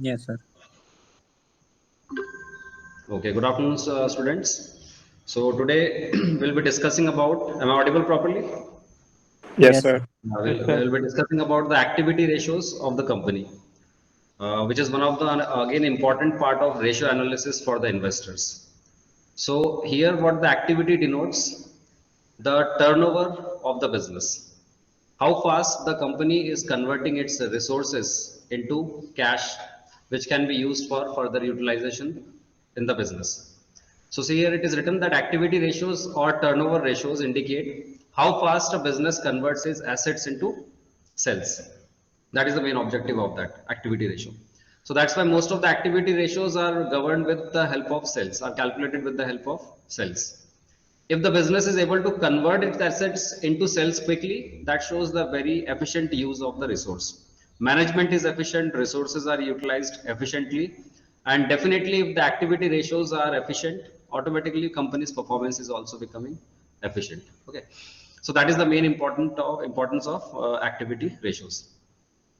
Yes, sir. Okay, good afternoon, students. So today we'll be discussing about, am I audible properly? Yes, Yes, sir. sir. Yes, sir. We'll be discussing about the activity ratios of the company, which is one of the, again, important part of ratio analysis for the investors. So here what the activity denotes, the turnover of the business. How fast the company is converting its resources into cash, which can be used for further utilization in the business. So see here it is written that activity ratios or turnover ratios indicate how fast a business converts its assets into sales. That is the main objective of that activity ratio. So that's why most of the activity ratios are governed with the help of sales, are calculated with the help of sales. If the business is able to convert its assets into sales quickly, that shows the very efficient use of the resource. Management is efficient, resources are utilized efficiently, and definitely if the activity ratios are efficient, automatically company's performance is also becoming efficient. Okay, so that is the main importance of activity ratios.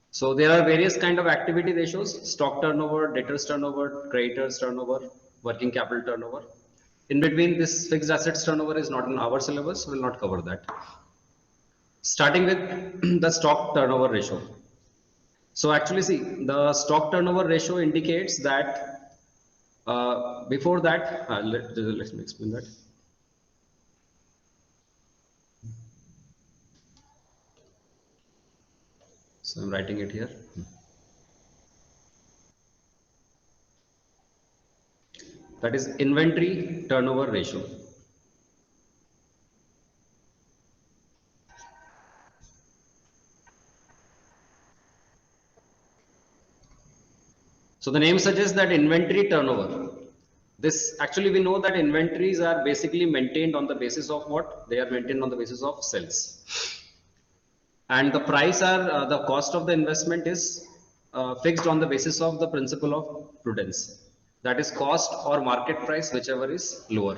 So there are various kind of activity ratios: stock turnover, debtors turnover, creditors turnover, working capital turnover. In between, this fixed assets turnover is not in our syllabus, we will not cover that. Starting with the stock turnover ratio. So actually see, the stock turnover ratio indicates that before that, let me explain that. So I'm writing it here. That is inventory turnover ratio. So the name suggests that inventory turnover. This actually we know that inventories are basically maintained on the basis of what? They are maintained on the basis of sales. And the price are the cost of the investment is fixed on the basis of the principle of prudence. That is cost or market price, whichever is lower.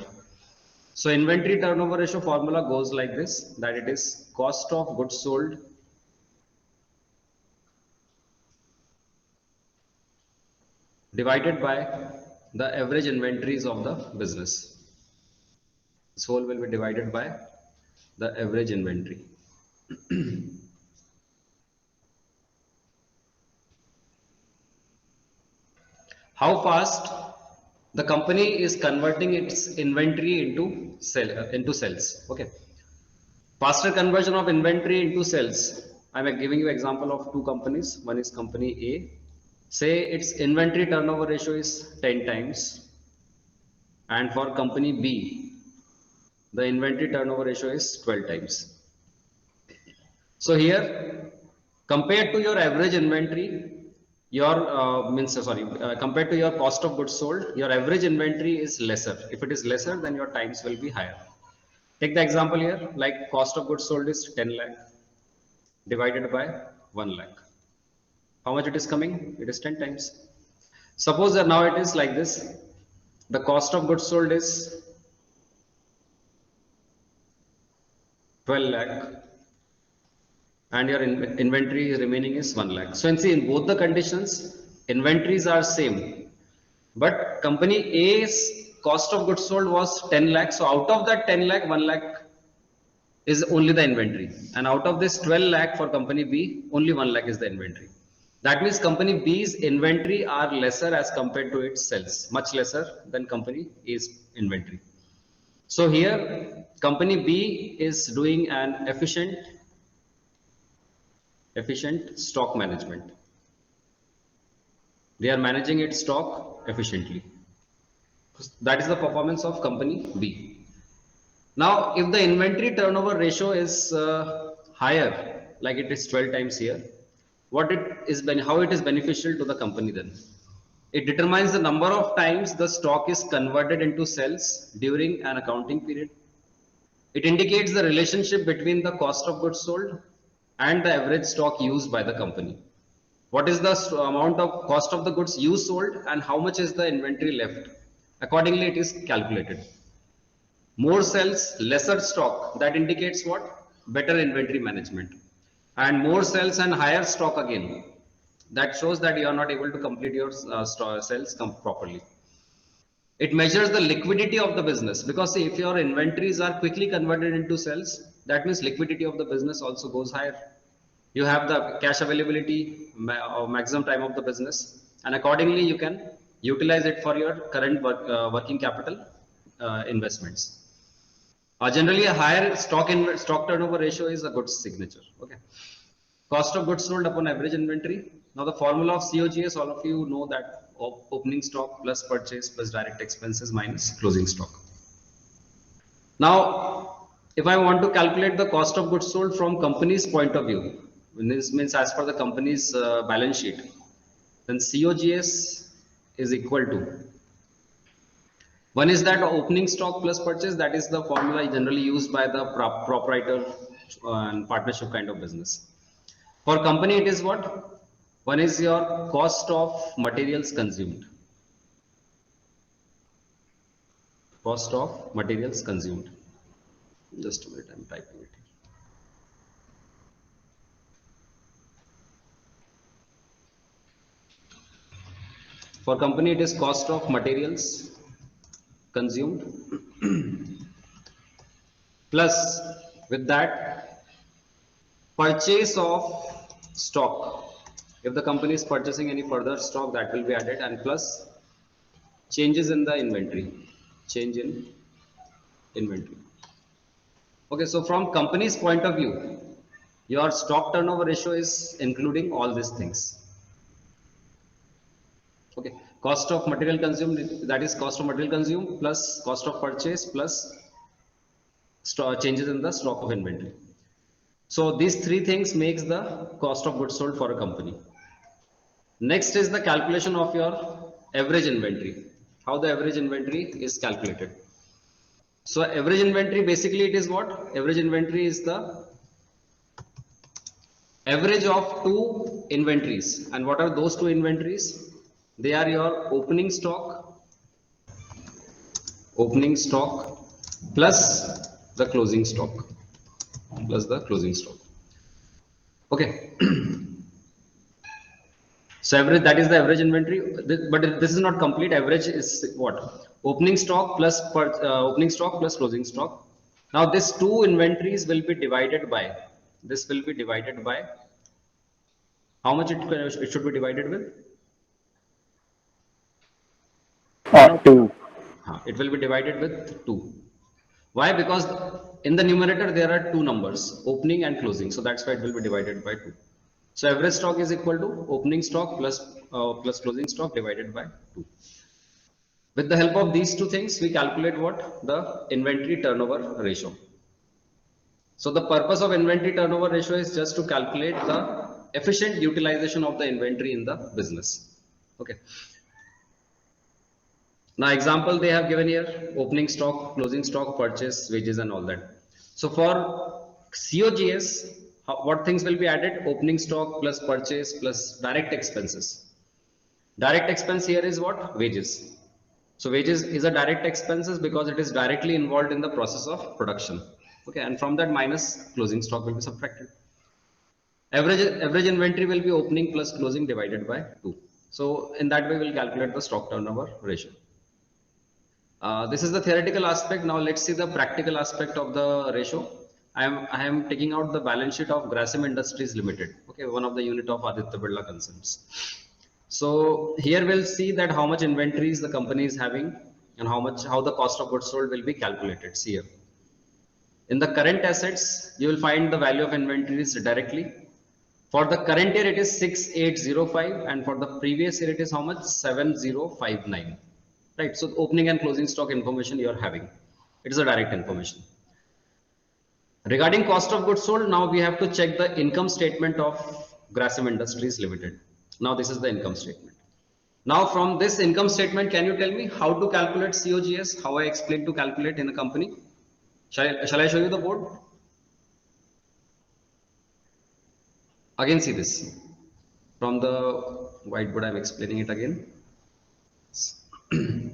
So inventory turnover ratio formula goes like this, that it is cost of goods sold divided by the average inventories of the business. This whole will be divided by the average inventory. How fast the company is converting its inventory into sales. Okay, faster conversion of inventory into sales. I'm giving you example of two companies. One is company A. Say its inventory turnover ratio is 10 times, and for company B the inventory turnover ratio is 12 times. So here, compared to your average inventory, your compared to your cost of goods sold, your average inventory is lesser. If it is lesser, then your times will be higher. Take the example here, like cost of goods sold is 10 lakh divided by 1 lakh. How much it is coming? It is 10 times. Suppose that now it is like this: the cost of goods sold is 12 lakh and your inventory remaining is 1 lakh. So, and see, in both the conditions, inventories are same, but company A's cost of goods sold was 10 lakh. So out of that 10 lakh, 1 lakh is only the inventory, and out of this 12 lakh for company B, only 1 lakh is the inventory. That means company B's inventory are lesser as compared to its sales, much lesser than company A's inventory. So here company B is doing an efficient stock management. They are managing its stock efficiently. That is the performance of company B. Now, if the inventory turnover ratio is higher, like it is 12 times here, how it is beneficial to the company then? It determines the number of times the stock is converted into sales during an accounting period. It indicates the relationship between the cost of goods sold and the average stock used by the company. What is the amount of cost of the goods you sold and how much is the inventory left? Accordingly, it is calculated. More sales, lesser stock. That indicates what? Better inventory management. And more sales and higher stock again. that shows that you are not able to complete your sales properly. It measures the liquidity of the business, because see, if your inventories are quickly converted into sales, that means liquidity of the business also goes higher. You have the cash availability or maximum time of the business, and accordingly you can utilize it for your current working capital investments. Generally, a higher stock turnover ratio is a good signature. Okay. Cost of goods sold upon average inventory. Now the formula of COGS, all of you know that opening stock plus purchase plus direct expenses minus closing stock. Now, if I want to calculate the cost of goods sold from company's point of view, this means as per the company's balance sheet, then COGS is equal to, one is that opening stock plus purchase, that is the formula generally used by the proprietor and partnership kind of business. For company, it is what? One is your cost of materials consumed. Cost of materials consumed. Just a minute, I'm typing it here. For company, it is cost of materials consumed plus with that purchase of stock. If the company is purchasing any further stock, that will be added, and plus changes in the inventory. Change in inventory. Okay, so from company's point of view, your stock turnover ratio is including all these things. Okay, cost of material consumed, that is cost of material consumed plus cost of purchase plus changes in the stock of inventory. So these three things makes the cost of goods sold for a company. Next is the calculation of your average inventory. How the average inventory is calculated. So average inventory, basically it is what? Average inventory is the average of two inventories. And what are those two inventories? They are your opening stock plus the closing stock. Okay. So average, that is the average inventory, but this is not complete. Average is what? Opening stock plus closing stock. Now these two inventories will be divided by, how much it should be divided with? No. 2. It will be divided with 2. Why? Because in the numerator there are two numbers, opening and closing. So that's why it will be divided by 2. So average stock is equal to opening stock plus closing stock divided by 2. With the help of these two things, we calculate what? The inventory turnover ratio. So the purpose of inventory turnover ratio is just to calculate the efficient utilization of the inventory in the business. Okay. Now example they have given here, opening stock, closing stock, purchase, wages and all that. So for COGS, what things will be added? Opening stock plus purchase plus direct expenses. Direct expense here is what? Wages. So wages is a direct expenses because it is directly involved in the process of production. Okay, and from that minus closing stock will be subtracted. Average inventory will be opening plus closing divided by 2. So in that way we'll calculate the stock turnover ratio. This is the theoretical aspect. Now let's see the practical aspect of the ratio. I am taking out the balance sheet of Grasim Industries Limited. Okay, one of the unit of Aditya Birla Concerns. So here we'll see that how much inventories the company is having and how the cost of goods sold will be calculated. See here. In the current assets, you will find the value of inventories directly. For the current year, it is 6805, and for the previous year, it is how much? 7059. Right. So opening and closing stock information you are having. It is a direct information. Regarding cost of goods sold, now we have to check the income statement of Grasim Industries Limited. Now this is the income statement. Now from this income statement, can you tell me how to calculate COGS? How I explain to calculate in a company? Shall I show you the board? Again, see this. From the whiteboard, I am explaining it again.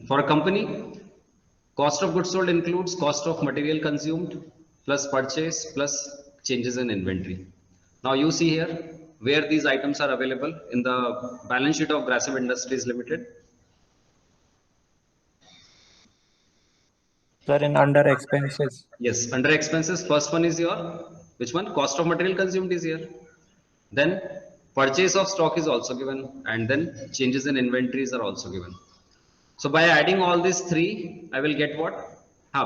For a company, cost of goods sold includes cost of material consumed plus purchase plus changes in inventory. Now you see here, where these items are available in the balance sheet of Grasim Industries Limited? Sir, in under expenses. Yes, under expenses, first one is your, which one? Cost of material consumed is here. Then purchase of stock is also given, and then changes in inventories are also given. So by adding all these three, I will get what?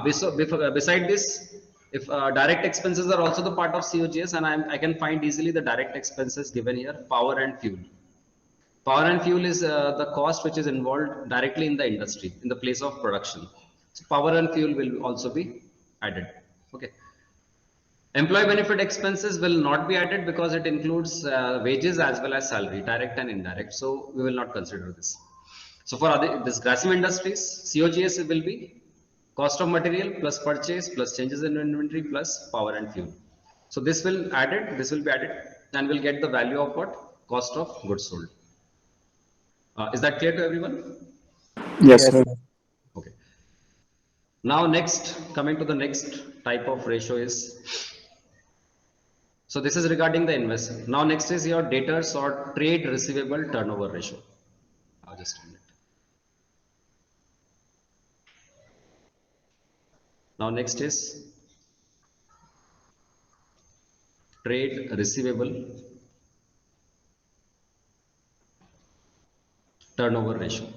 Beside this, if direct expenses are also the part of COGS, and I can find easily the direct expenses given here, power and fuel. Power and fuel is the cost which is involved directly in the industry, in the place of production. So power and fuel will also be added. Okay. Employee benefit expenses will not be added because it includes wages as well as salary, direct and indirect. So we will not consider this. So for this Grasim Industries, COGS will be cost of material plus purchase plus changes in inventory plus power and fuel. So this will be added, and we'll get the value of what? Cost of goods sold. Is that clear to everyone? Yes, Yes, sir. sir. Okay. Now next, coming to the next type of ratio is, so this is regarding the investment. Now next is your debtors or trade receivable turnover ratio. Just a minute. Now next is trade receivable turnover ratio.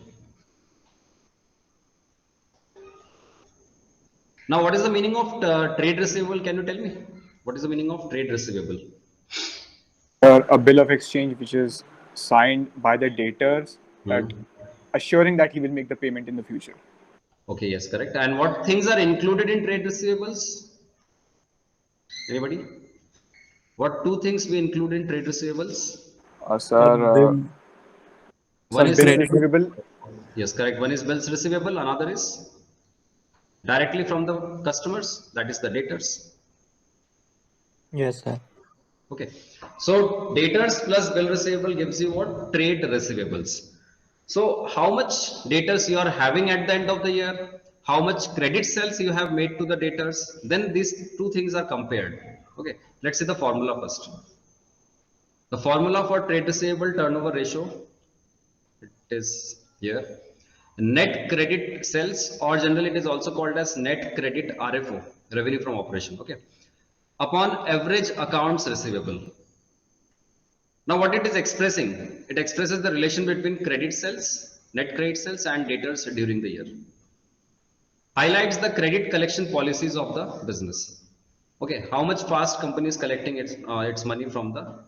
Now what is the meaning of trade receivable? Can you tell me? What is the meaning of trade receivable? A bill of exchange which is signed by the debtors that Hmm. assuring that he will make the payment in the future. Okay, yes, correct. And what things are included in trade receivables? Anybody? What two things we include in trade receivables? Sir, Sir, bill. One sir, is, bills Credit. receivable. yes, correct. One is bills receivable. Another is directly from the customers. That is the debtors. Yes, sir. Okay. So debtors plus bill receivable gives you what? Trade receivables. So how much debtors you are having at the end of the year? How much credit sales you have made to the debtors? Then these two things are compared. Okay. Let's see the formula first. The formula for trade receivable turnover ratio, it is here. Net credit sales, or generally it is also called as net credit RFO, revenue from operation. Okay. Upon average accounts receivable. Now what it is expressing? It expresses the relation between credit sales, net credit sales and debtors during the year. Highlights the credit collection policies of the business. Okay, how much fast company is collecting its money from the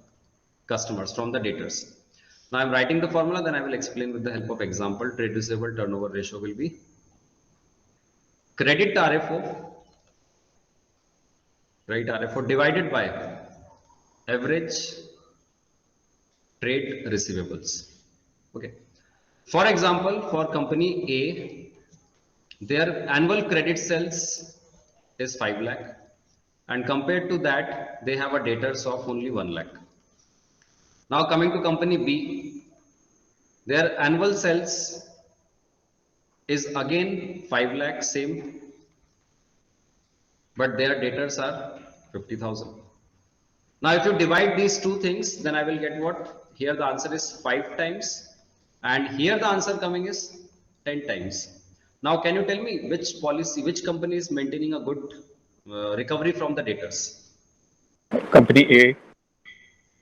customers, from the debtors. Now I'm writing the formula, then I will explain with the help of example. Trade receivable turnover ratio will be credit RFO, right, RFO divided by average trade receivables. Okay. For example, for company A, their annual credit sales is 5 lakh, and compared to that, they have a debtors of only 1 lakh. Now coming to company B, their annual sales is again 5 lakh, same, but their debtors are 50,000. Now if you divide these two things, then I will get what? Here the answer is 5 times, and here the answer coming is 10 times. Now can you tell me which policy, which company is maintaining a good recovery from the debtors? Company A.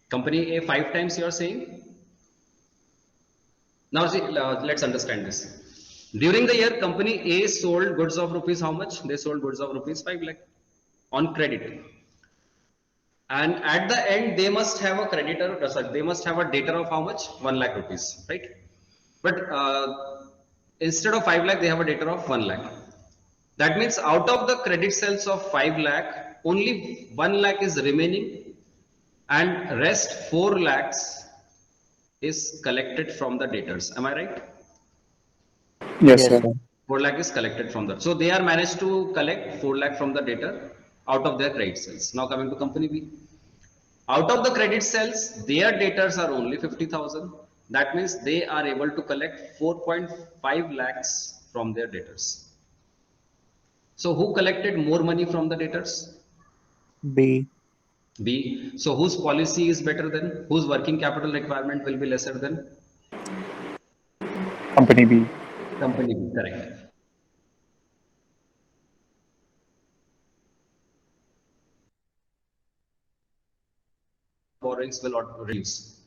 Company A 5 times you are saying? Now see, let's understand this. During the year, company A sold goods of rupees how much? They sold goods of rupees 5 lakh on credit. And at the end, they must have a creditor, sorry, they must have a debtor of how much? 1 lakh rupees, right? But instead of 5 lakh, they have a debtor of 1 lakh. That means out of the credit sales of 5 lakh, only 1 lakh is remaining, and rest 4 lakhs is collected from the debtors. Am I right? Yes, Yes, sir. sir. 4 lakh is collected from that. So they are managed to collect 4 lakh from the debtor out of their credit sales. Now coming to company B. Out of the credit sales, their debtors are only 50,000. That means they are able to collect 4.5 lakhs from their debtors. So who collected more money from the debtors? B. B. So whose policy is better than? Whose working capital requirement will be lesser than? Company B. Company B, correct. Borrowings will not reduce.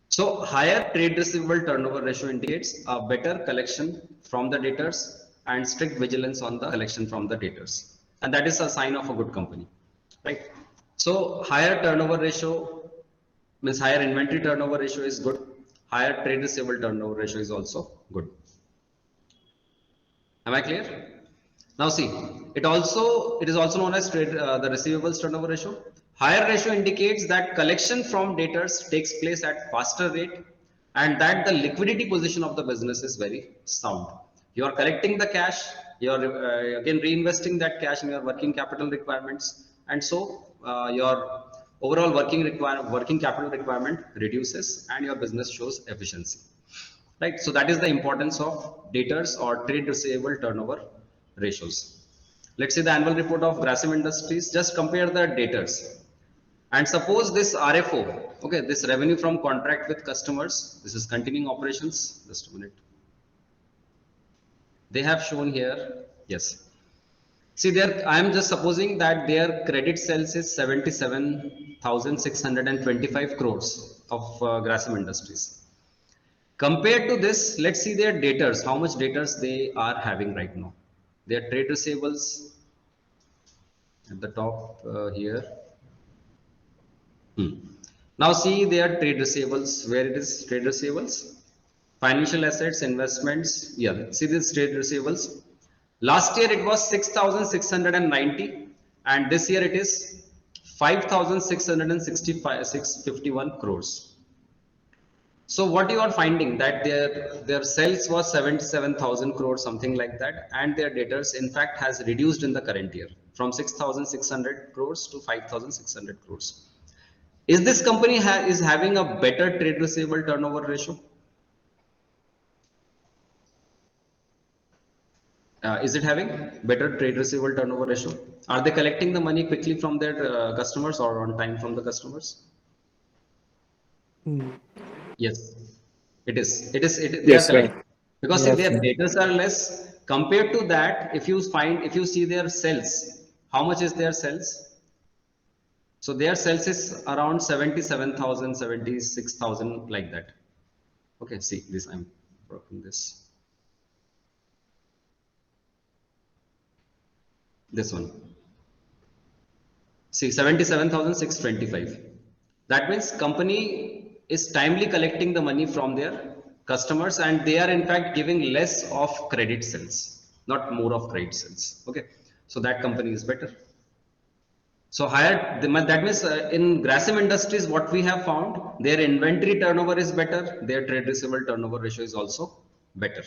So higher trade receivable turnover ratio indicates a better collection from the debtors and strict vigilance on the collection from the debtors. And that is a sign of a good company, right? So higher turnover ratio means higher inventory turnover ratio is good. Higher trade receivable turnover ratio is also good. Am I clear? Now see, it is also known as the receivables turnover ratio. Higher ratio indicates that collection from debtors takes place at faster rate and that the liquidity position of the business is very sound. You are collecting the cash, you are again reinvesting that cash in your working capital requirements, and so your overall working capital requirement reduces and your business shows efficiency. Right, so that is the importance of debtors or trade receivable turnover ratios. Let's say the annual report of Grasim Industries, just compare the debtors and suppose this RFO, okay, this revenue from contract with customers, this is continuing operations, just a minute. They have shown here, yes. See there, I am just supposing that their credit sales is 77,625 crores of Grasim Industries. Compared to this, let's see their debtors, how much debtors they are having right now. Their trade receivables at the top here. Now see their trade receivables, where it is trade receivables, financial assets, investments. Yeah, see this trade receivables. Last year it was 6,690 and this year it is 5,651 crores. So what you are finding that their sales was 77,000 crores, something like that, and their debtors in fact has reduced in the current year from 6,600 crores to 5,600 crores. Is this company is having a better trade receivable turnover ratio? Is it having better trade receivable turnover ratio? Are they collecting the money quickly from their customers or on time from the customers? Yes, it is. They are Yes, sir. collecting because if Yes, their sir. debtors are less compared to that, if you see their sales, how much is their sales? So their sales is around 77,000, 76,000 like that. Okay, see this, I'm broken this one. See 77,625. That means company is timely collecting the money from their customers and they are in fact giving less of credit sales, not more of credit sales. Okay, so that company is better. So higher, that means in Grasim Industries, what we have found, their inventory turnover is better, their trade receivable turnover ratio is also better.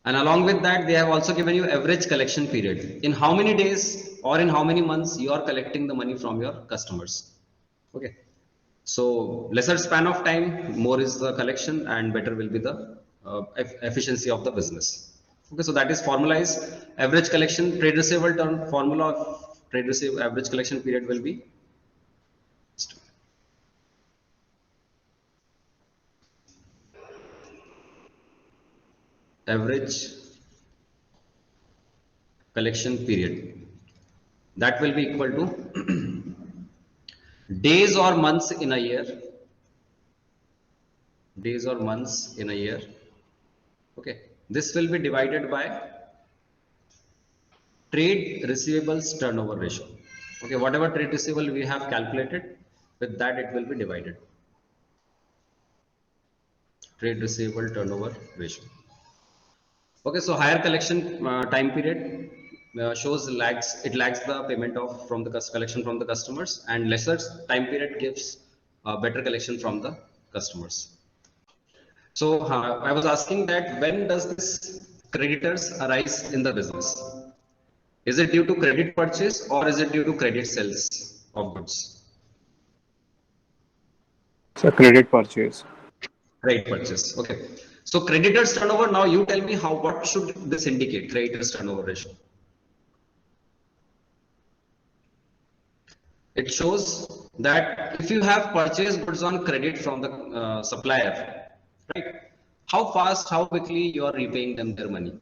And along with that, they have also given you average collection period. In how many days or in how many months you are collecting the money from your customers. Okay. So lesser span of time, more is the collection and better will be the efficiency of the business. Okay, so that is formalized. Average collection trade receivable term formula of trade receivable average collection period will be average collection period. That will be equal to days or months in a year. Days or months in a year. Okay, this will be divided by trade receivables turnover ratio. Okay, whatever trade receivable we have calculated, with that it will be divided. Trade receivable turnover ratio. Okay, so higher collection time period shows it lags the payment of from the collection from the customers, and lesser time period gives better collection from the customers. So I was asking that when does this creditors arise in the business? Is it due to credit purchase or is it due to credit sales of goods? So credit purchase. Credit purchase. Okay. So creditors turnover. Now you tell me what should this indicate? Creditors turnover ratio. It shows that if you have purchased goods on credit from the supplier, right? How fast, how quickly you are repaying them their money.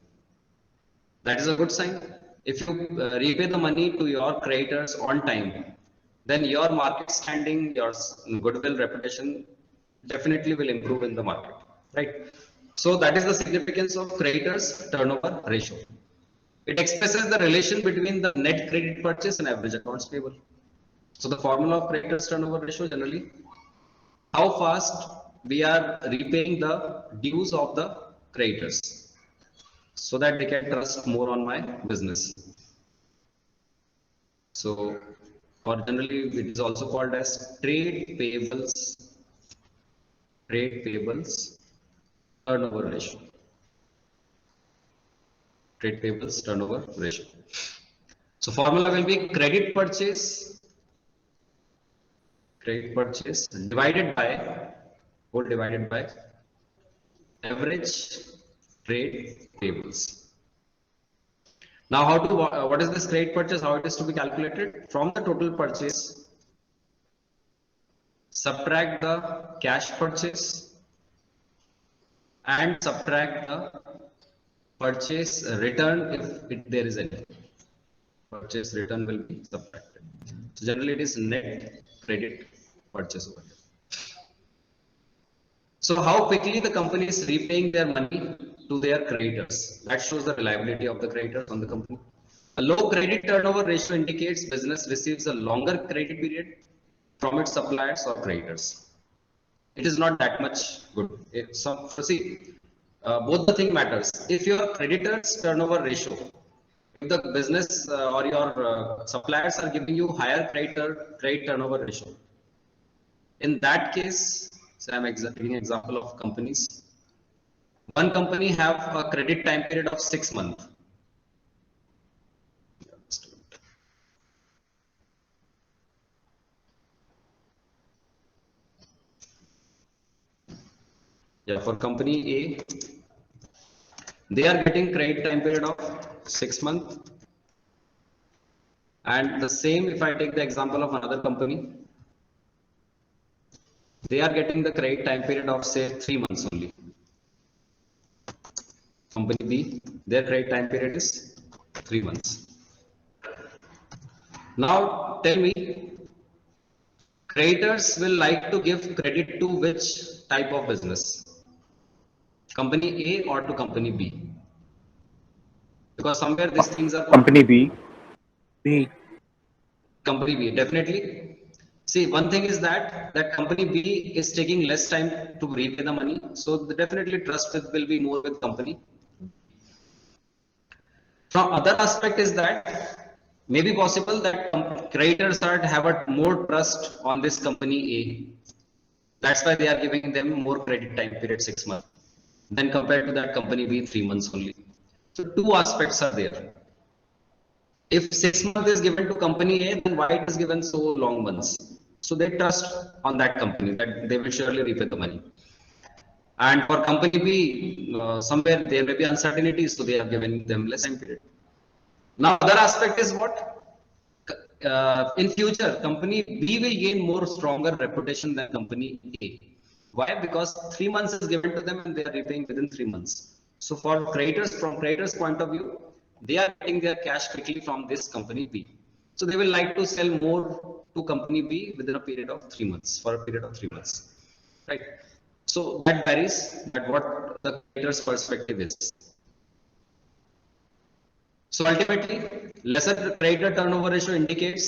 That is a good sign. If you repay the money to your creditors on time, then your market standing, your goodwill reputation definitely will improve in the market, right? So that is the significance of creditors turnover ratio. It expresses the relation between the net credit purchase and average accounts payable. So the formula of creditors turnover ratio generally, how fast we are repaying the dues of the creditors so that they can trust more on my business. So, or generally it is also called as trade payables turnover ratio, trade payables turnover ratio. So formula will be credit purchase divided by average trade payables. Now, what is this credit purchase? How it is to be calculated? From the total purchase, subtract the cash purchase and subtract the purchase return there is any. Purchase return will be subtracted. So generally, it is net credit purchase over here. So how quickly the company is repaying their money to their creditors. That shows the reliability of the creditors on the company. A low credit turnover ratio indicates business receives a longer credit period from its suppliers or creditors. It is not that much good. Both the thing matters. If your creditors turnover ratio, if the business or your suppliers are giving you higher credit turnover ratio, in that case, so I'm giving an example of companies. One company have a credit time period of 6 months. Yeah, for company A, they are getting credit time period of 6 months. And the same, if I take the example of another company, they are getting the credit time period of say 3 months only. Company B, their credit time period is 3 months. Now tell me, creditors will like to give credit to which type of business? Company A or to company B? Because somewhere these things are Company B. B. company B, definitely. See, one thing is that company B is taking less time to repay the money, so definitely trust will be more with company. From other aspect is that maybe possible that creditors are have a more trust on this company A. That's why they are giving them more credit time period 6 months. Then compared to that company B 3 months only. So two aspects are there. If 6 months is given to company A, then why it is given so long months? So they trust on that company that they will surely repay the money. And for company B, somewhere there may be uncertainty, so they have given them less time period. Now, other aspect is what? In future, company B will gain more stronger reputation than company A. Why? Because 3 months is given to them and they are repaying within 3 months. So for creditors, from creditors' point of view, they are getting their cash quickly from this company B. So they will like to sell more to company B within a period of 3 months, for a period of 3 months. Right? So that varies, that what the creditor's perspective is. So ultimately, lesser creditor turnover ratio indicates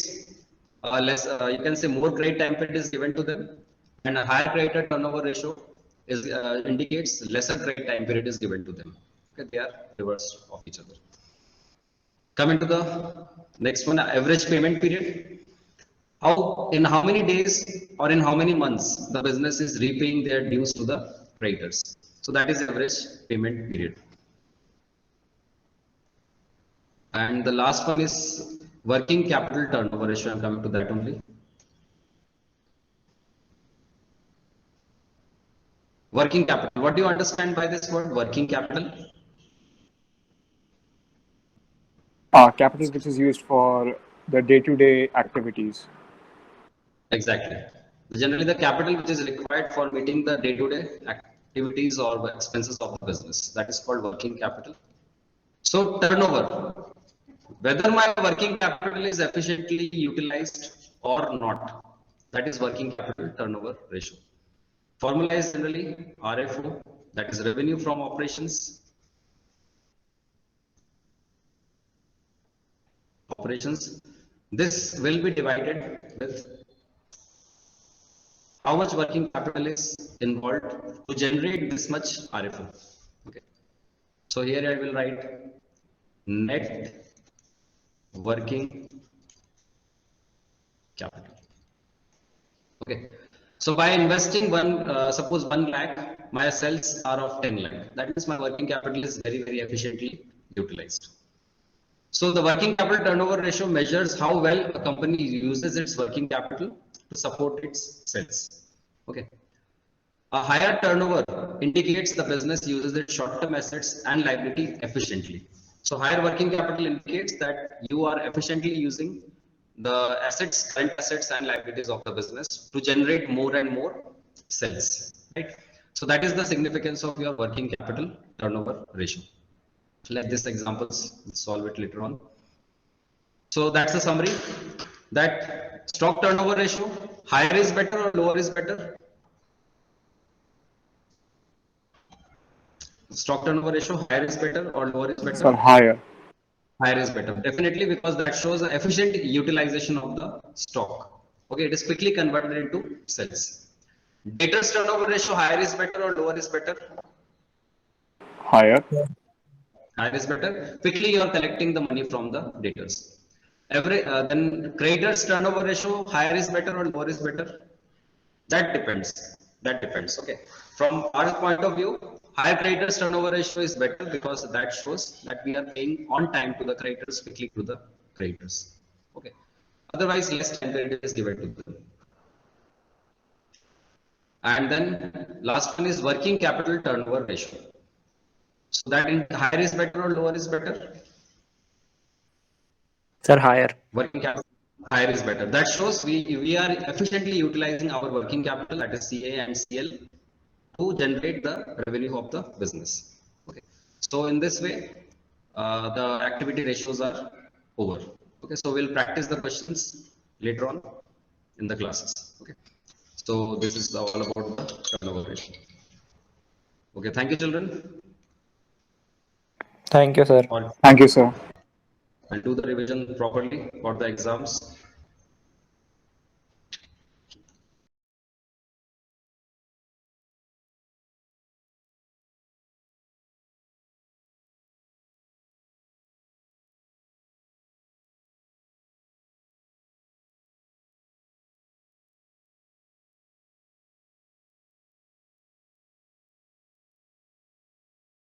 you can say more credit time period is given to them, and a higher creditor turnover ratio is indicates lesser credit time period is given to them. Okay, they are reverse of each other. Coming to the next one, average payment period. In how many days or in how many months the business is repaying their dues to the creditors. So that is average payment period. And the last one is working capital turnover ratio. I'm coming to that only. Working capital. What do you understand by this word, working capital? Capital which is used for the day-to-day activities. Exactly. Generally, the capital which is required for meeting the day-to-day activities or the expenses of the business, that is called working capital. So turnover, whether my working capital is efficiently utilized or not, that is working capital turnover ratio. Formula is generally RFO, that is revenue from operations. This will be divided with how much working capital is involved to generate this much RFO. Okay. So here I will write net working capital. Okay. So by investing suppose 1 lakh, my sales are of 10 lakh. That means my working capital is very, very efficiently utilized. So the working capital turnover ratio measures how well a company uses its working capital to support its sales. Okay. A higher turnover indicates the business uses its short-term assets and liability efficiently. So higher working capital indicates that you are efficiently using the assets, current assets and liabilities of the business to generate more and more sales, right? So that is the significance of your working capital turnover ratio. Let this examples solve it later on. So that's the summary, that stock turnover ratio, higher is better or lower is better? Stock turnover ratio, higher is better or lower is better? Sir, higher. Higher is better, definitely, because that shows the efficient utilization of the stock. Okay, it is quickly converted into sales. Debtors turnover ratio, higher is better or lower is better? Higher. Higher is better. Quickly you are collecting the money from the debtors. Then creditors turnover ratio, higher is better or lower is better? That depends. That depends. Okay. From our point of view, higher creditors turnover ratio is better because that shows that we are paying on time to the creditors, quickly to the creditors. Okay. Otherwise, less time credit is given to them. And then last one is working capital turnover ratio. So that in higher is better or lower is better? Sir, higher. Working capital higher is better. That shows we are efficiently utilizing our working capital, that is CA and CL, to generate the revenue of the business. Okay. So in this way, the activity ratios are over. Okay. So we'll practice the questions later on in the classes. Okay. So this is all about the turnover ratio. Okay. Thank you, children. Thank you, sir. Or Thank you, sir. I'll do the revision properly for the exams.